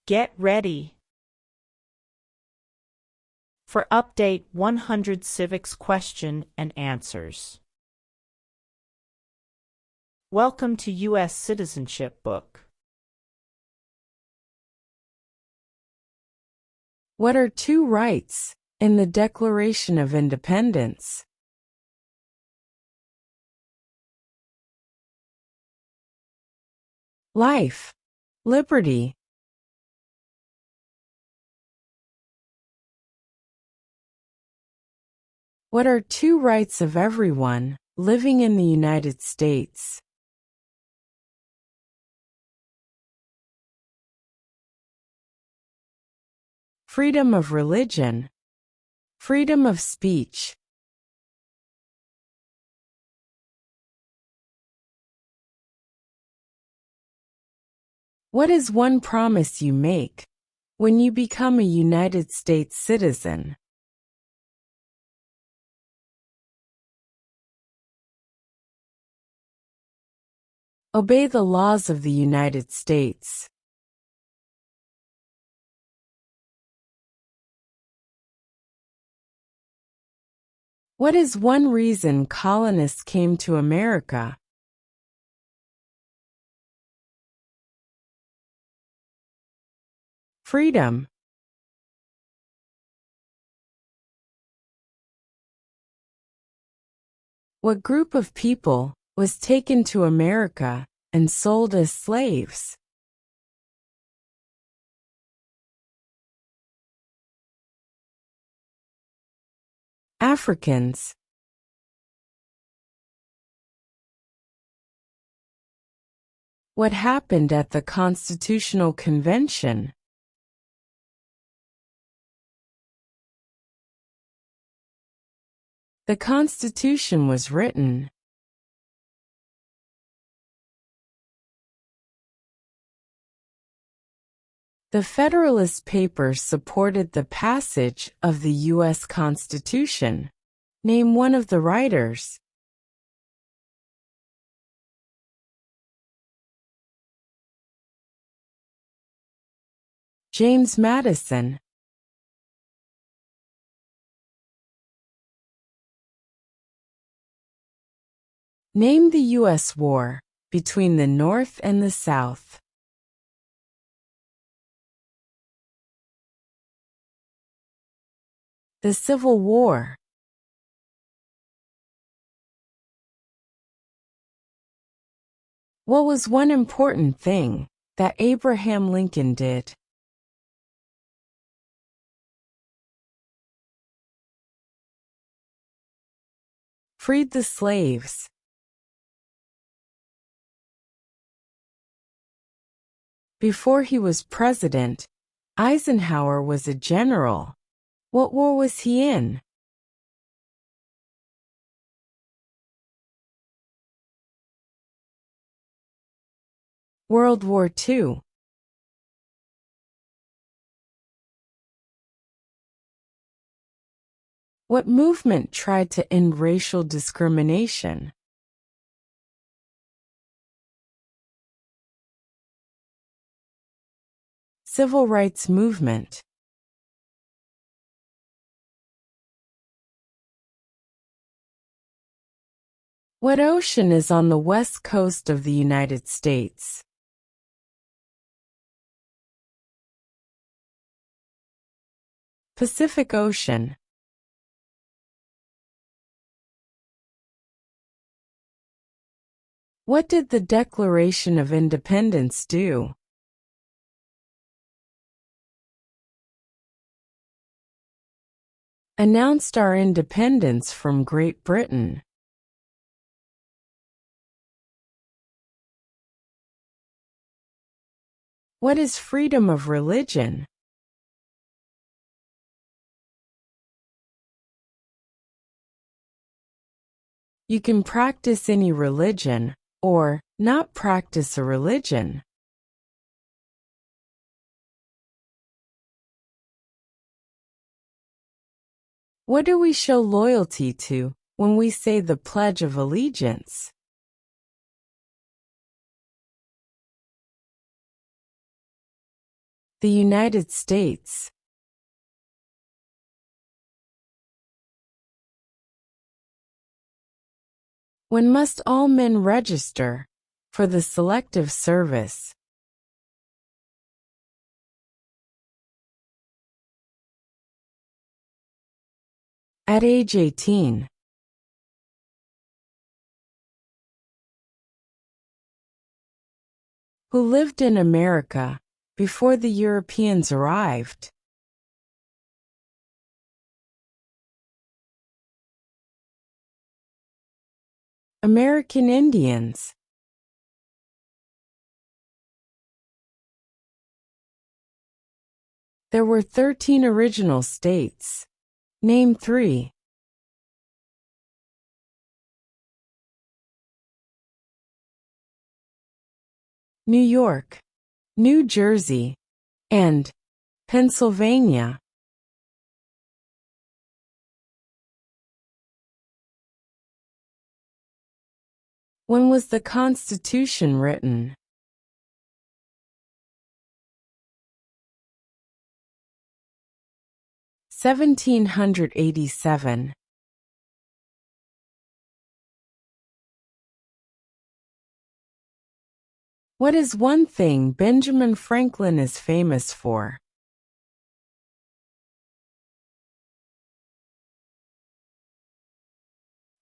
Get ready for Update 100 Civics Question and Answers. Welcome to U.S. Citizenship Book. What are two rights in the Declaration of Independence? Life, liberty. What are two rights of everyone living in the United States? Freedom of religion, freedom of speech. What is one promise you make when you become a United States citizen? Obey the laws of the United States. What is one reason colonists came to America? Freedom. What group of people was taken to America and sold as slaves? Africans. What happened at the Constitutional Convention? The Constitution was written. The Federalist Papers supported the passage of the U.S. Constitution. Name one of the writers. James Madison. Name the U.S. war between the North and the South. The Civil War. What was one important thing that Abraham Lincoln did? Freed the slaves. Before he was president, Eisenhower was a general. What war was he in? World War II. What movement tried to end racial discrimination? Civil rights movement. What ocean is on the west coast of the United States? Pacific Ocean. What did the Declaration of Independence do? Announced our independence from Great Britain. What is freedom of religion? You can practice any religion, or not practice a religion. What do we show loyalty to when we say the Pledge of Allegiance? The United States. When must all men register for the Selective Service? At age 18. Who lived in America before the Europeans arrived? American Indians. There were 13 original states. Name 3. New York, New Jersey, and Pennsylvania. When was the Constitution written? (1787). What is one thing Benjamin Franklin is famous for?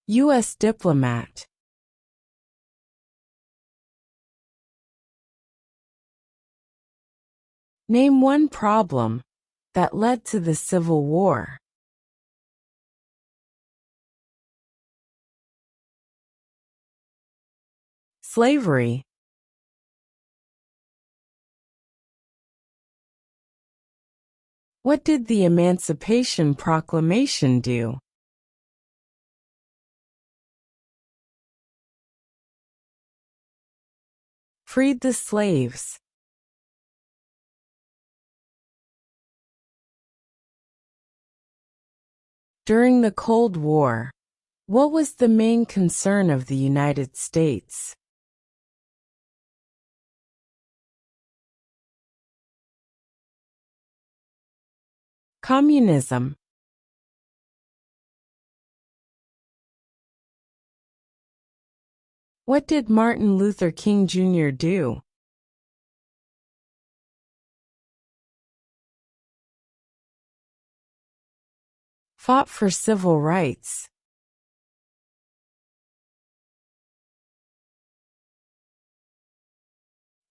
U.S. diplomat. Name one problem that led to the Civil War. Slavery. What did the Emancipation Proclamation do? Freed the slaves. During the Cold War, what was the main concern of the United States? Communism. What did Martin Luther King Jr. do? Fought for civil rights.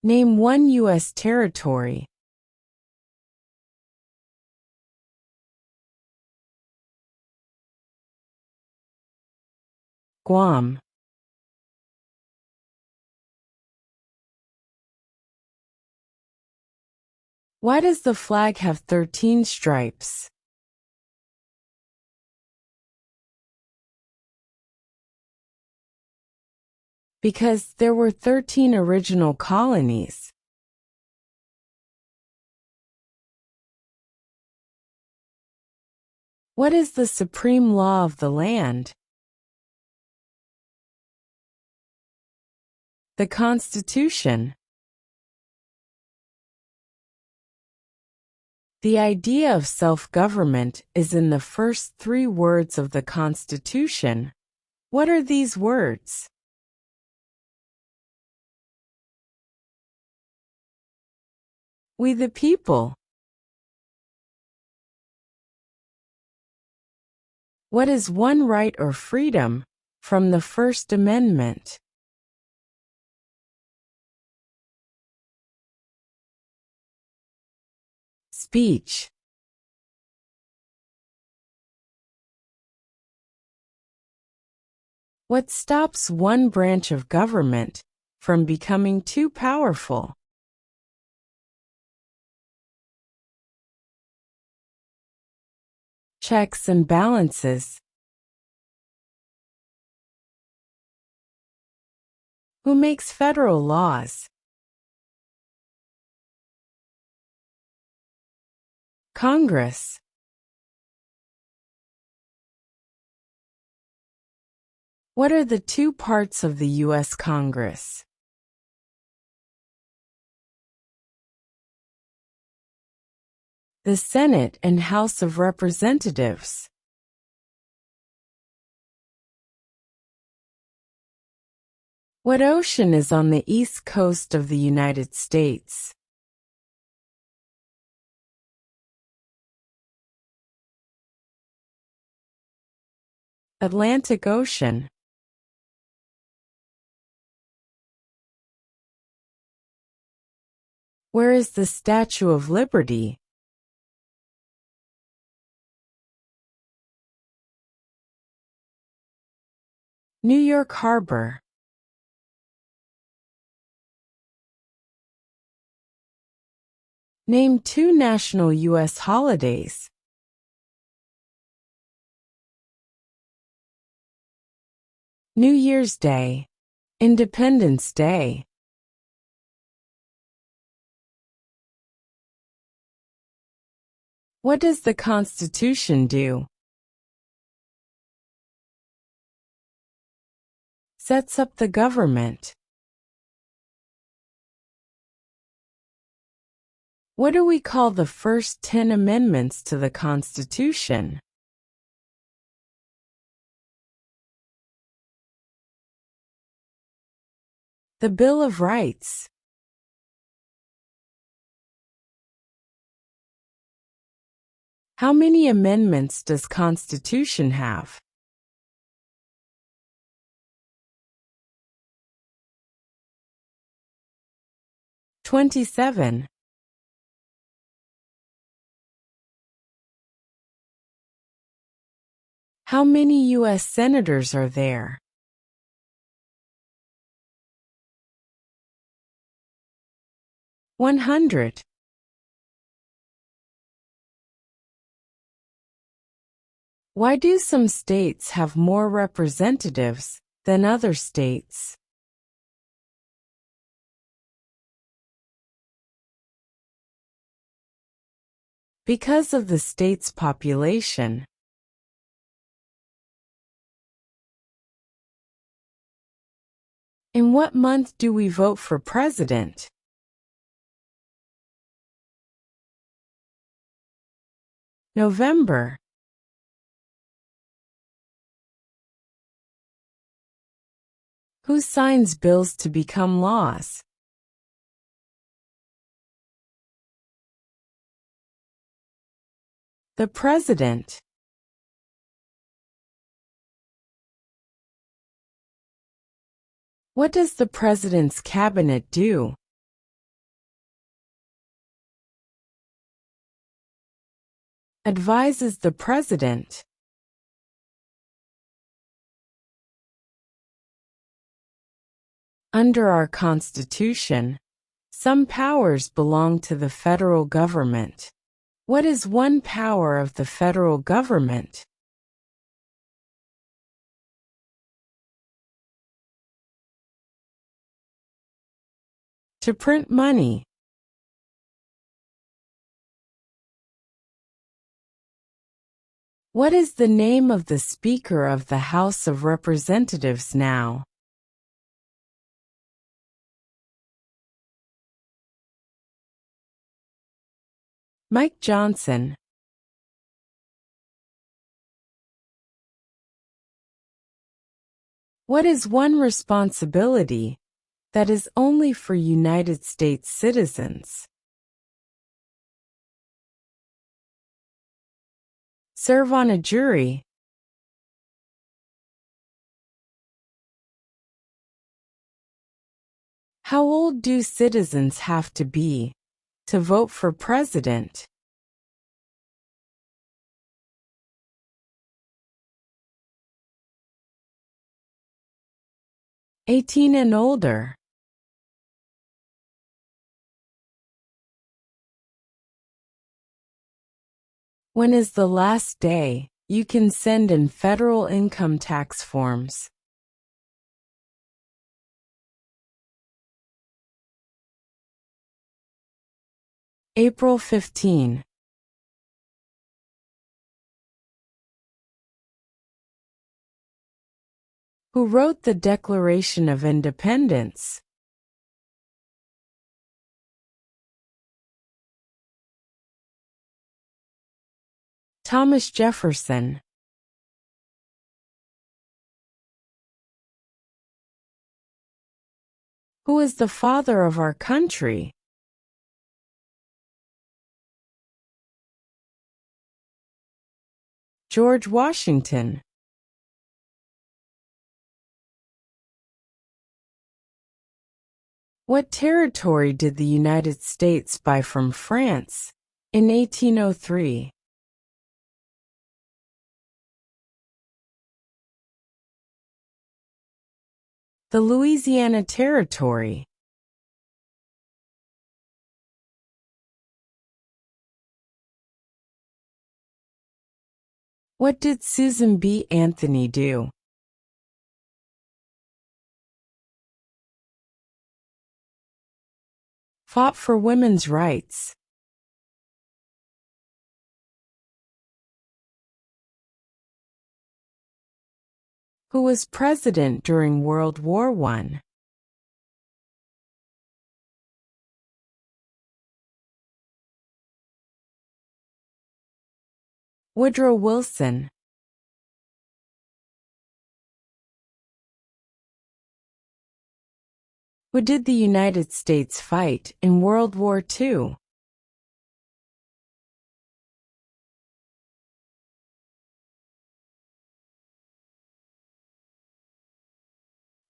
Name one U.S. territory. Guam. Why does the flag have 13 stripes? Because there were 13 original colonies. What is the supreme law of the land? The Constitution. The idea of self-government is in the first 3 words of the Constitution. What are these words? We the people. What is one right or freedom from the First Amendment? Speech. What stops one branch of government from becoming too powerful? Checks and balances. Who makes federal laws? Congress. What are the 2 parts of the U.S. Congress? the Senate and House of Representatives? What ocean is on the east coast of the United States? Atlantic Ocean. Where is the Statue of Liberty? New York Harbor. Name 2 national U.S. holidays. New Year's Day, Independence Day. What does the Constitution do? Sets up the government. What do we call the first 10 amendments to the Constitution? The Bill of Rights. How many amendments does Constitution have? "27. How many U.S. senators are there? "100. Why do some states have more representatives than other states? Because of the state's population. In what month do we vote for president? November. Who signs bills to become laws? The President. What does the President's cabinet do? Advises the President. Under our Constitution, some powers belong to the federal government. What is one power of the federal government? To print money. What is the name of the Speaker of the House of Representatives now? Mike Johnson. What is one responsibility that is only for United States citizens? Serve on a jury. How old do citizens have to be to vote for president? "18 and older." When is the last day you can send in federal income tax forms? April 15. Who wrote the Declaration of Independence? Thomas Jefferson. Who is the father of our country? George Washington. What territory did the United States buy from France in 1803? The Louisiana Territory. What did Susan B. Anthony do? Fought for women's rights. Who was president during World War I? Woodrow Wilson. Who did the United States fight in World War II?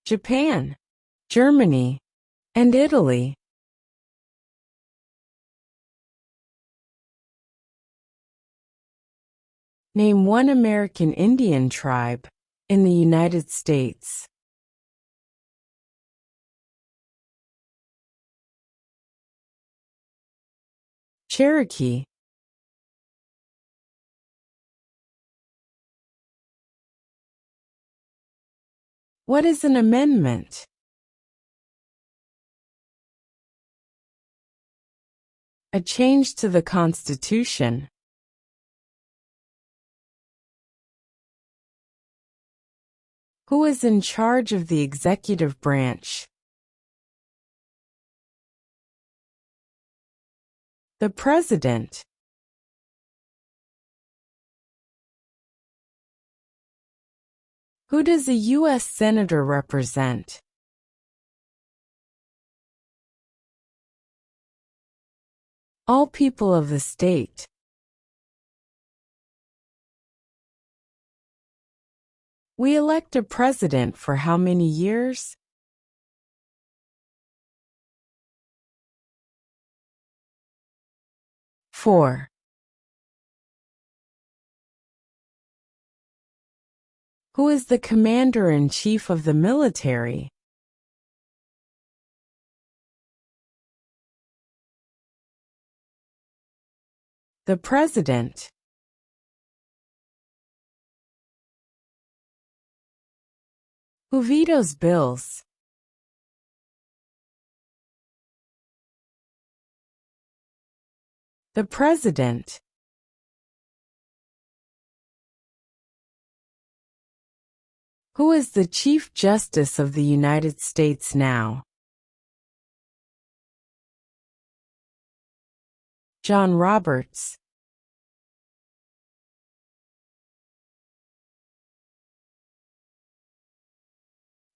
Japan, Germany, and Italy. Name one American Indian tribe in the United States. Cherokee. What is an amendment? A change to the Constitution. Who is in charge of the executive branch? The President. Who does a U.S. Senator represent? All people of the state. We elect a president for how many years? 4. Who is the commander-in-chief of the military? The President. Who vetoes bills? The President. Who is the Chief Justice of the United States now? John Roberts.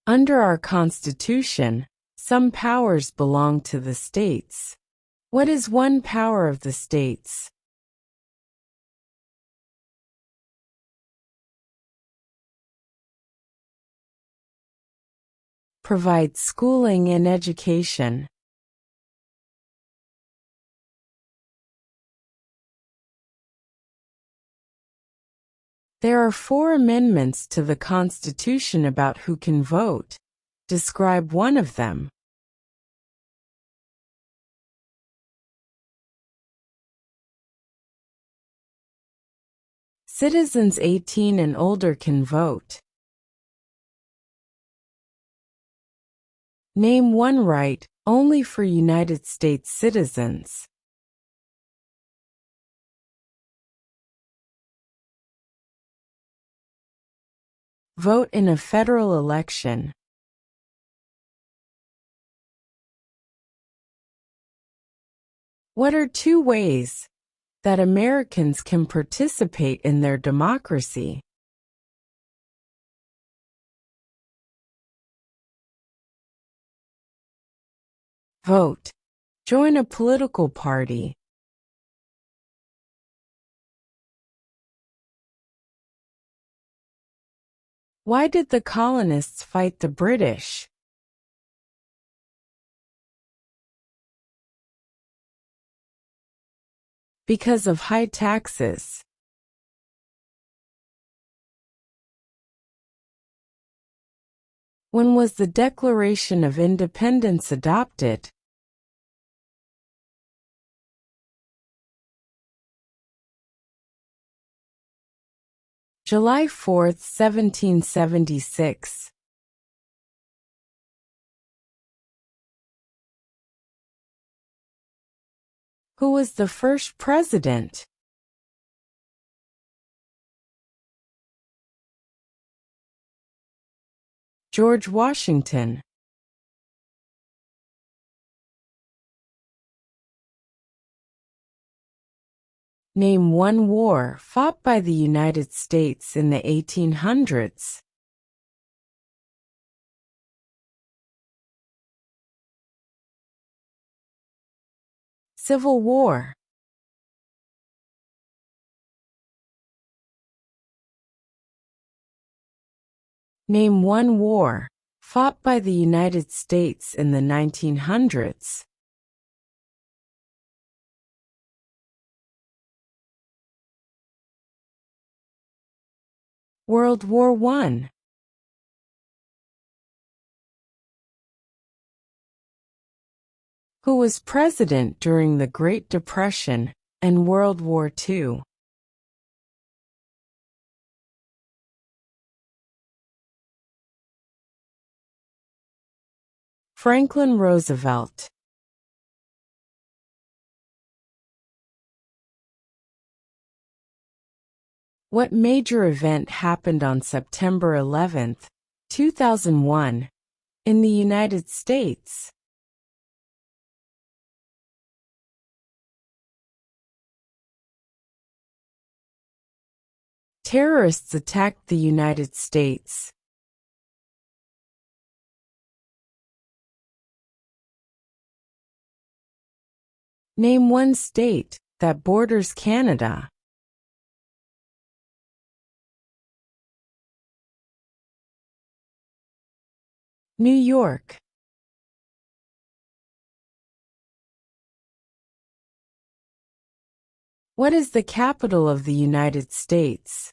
Under our Constitution, some powers belong to the states. What is one power of the states? Provide schooling and education. There are 4 amendments to the Constitution about who can vote. Describe one of them. Citizens 18 and older can vote. Name one right only for United States citizens. Vote in a federal election. What are 2 ways That Americans can participate in their democracy. Vote. Join a political party. Why did the colonists fight the British? Because of high taxes. When was the Declaration of Independence adopted? July 4, 1776. Who was the first president? George Washington. Name one war fought by the United States in the 1800s. Civil War. Name one war fought by the United States in the 1900s. World War I. Who was president during the Great Depression and World War II? Franklin Roosevelt. What major event happened on September 11, 2001, in the United States? Terrorists attacked the United States. Name one state that borders Canada. New York. What is the capital of the United States?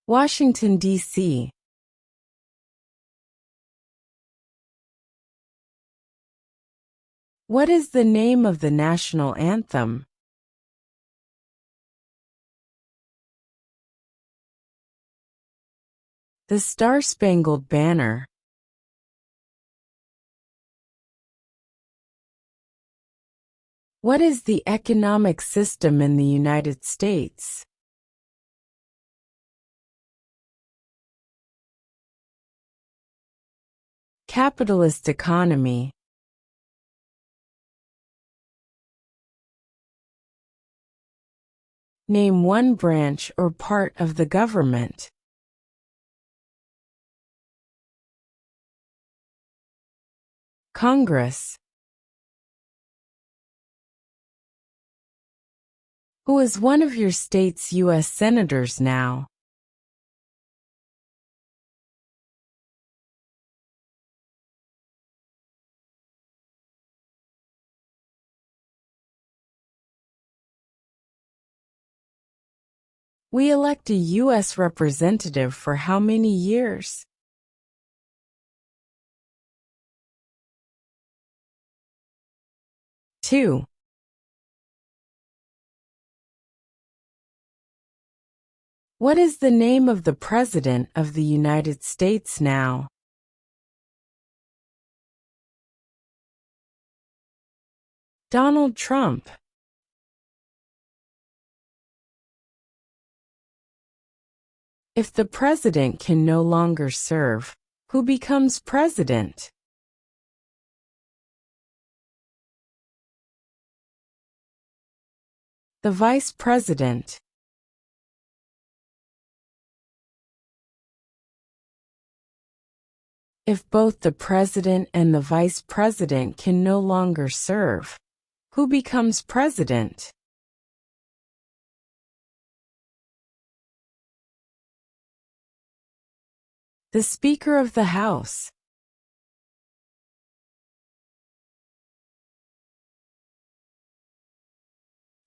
Washington, D.C. What is the name of the national anthem? The Star-Spangled Banner. What is the economic system in the United States? Capitalist economy. Name one branch or part of the government. Congress. Who is one of your state's U.S. senators now? We elect a U.S. representative for how many years? 2. What is the name of the President of the United States now? Donald Trump. If the president can no longer serve, who becomes president? The Vice President. If both the President and the Vice President can no longer serve, who becomes President? The Speaker of the House.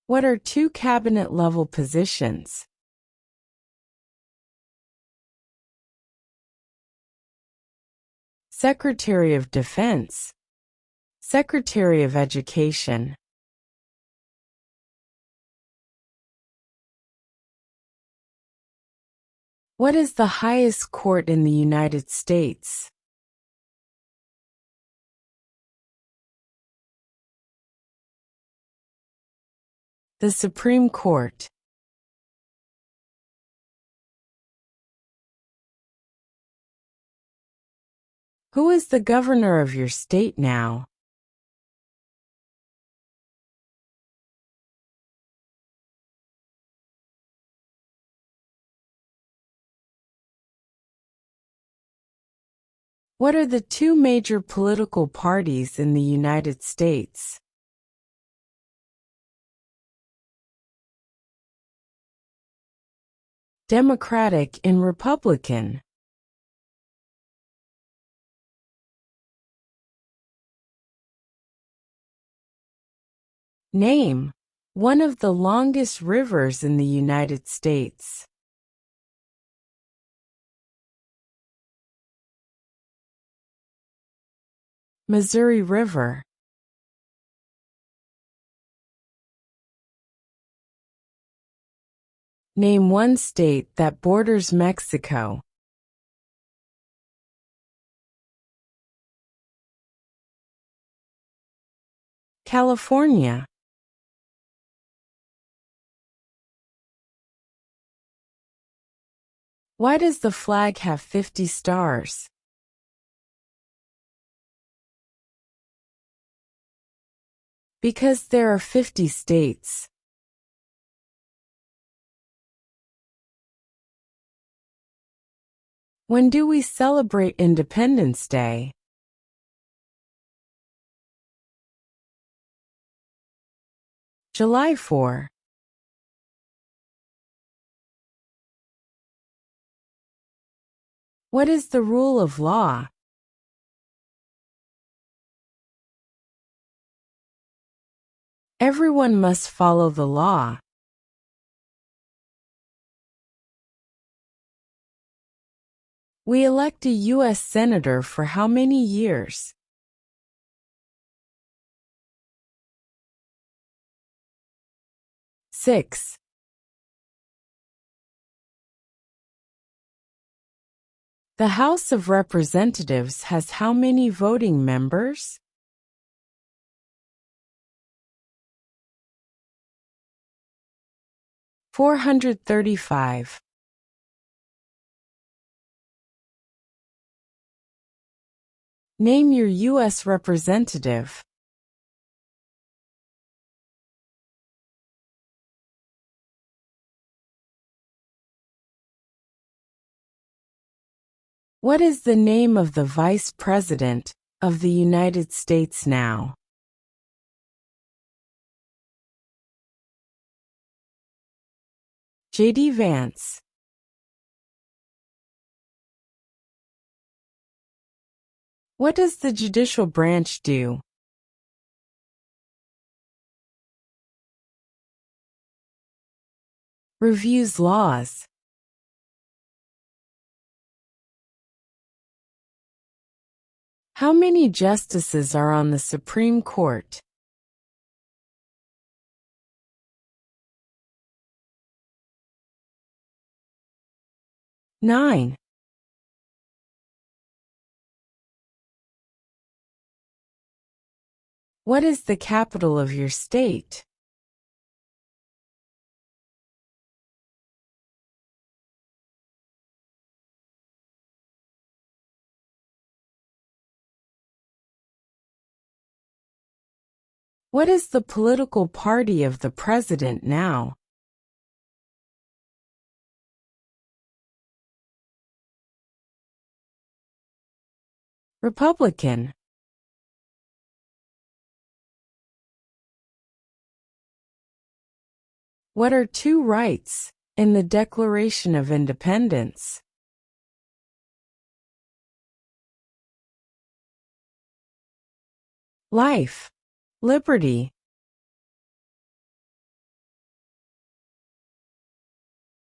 What are two cabinet-level positions? Secretary of Defense, Secretary of Education. What is the highest court in the United States? The Supreme Court. Who is the governor of your state now? What are the two major political parties in the United States? Democratic and Republican. Name one of the longest rivers in the United States. Missouri River. Name one state that borders Mexico. California. Why does the flag have 50 stars? Because there are 50 states. When do we celebrate Independence Day? July 4. What is the rule of law? Everyone must follow the law. We elect a U.S. Senator for how many years? 6. The House of Representatives has how many voting members? 435. Name your U.S. representative. What is the name of the Vice President of the United States now? J.D. Vance. What does the judicial branch do? Reviews laws. How many justices are on the Supreme Court? 9. What is the capital of your state? What is the political party of the president now? Republican. What are two rights in the Declaration of Independence? Life, liberty,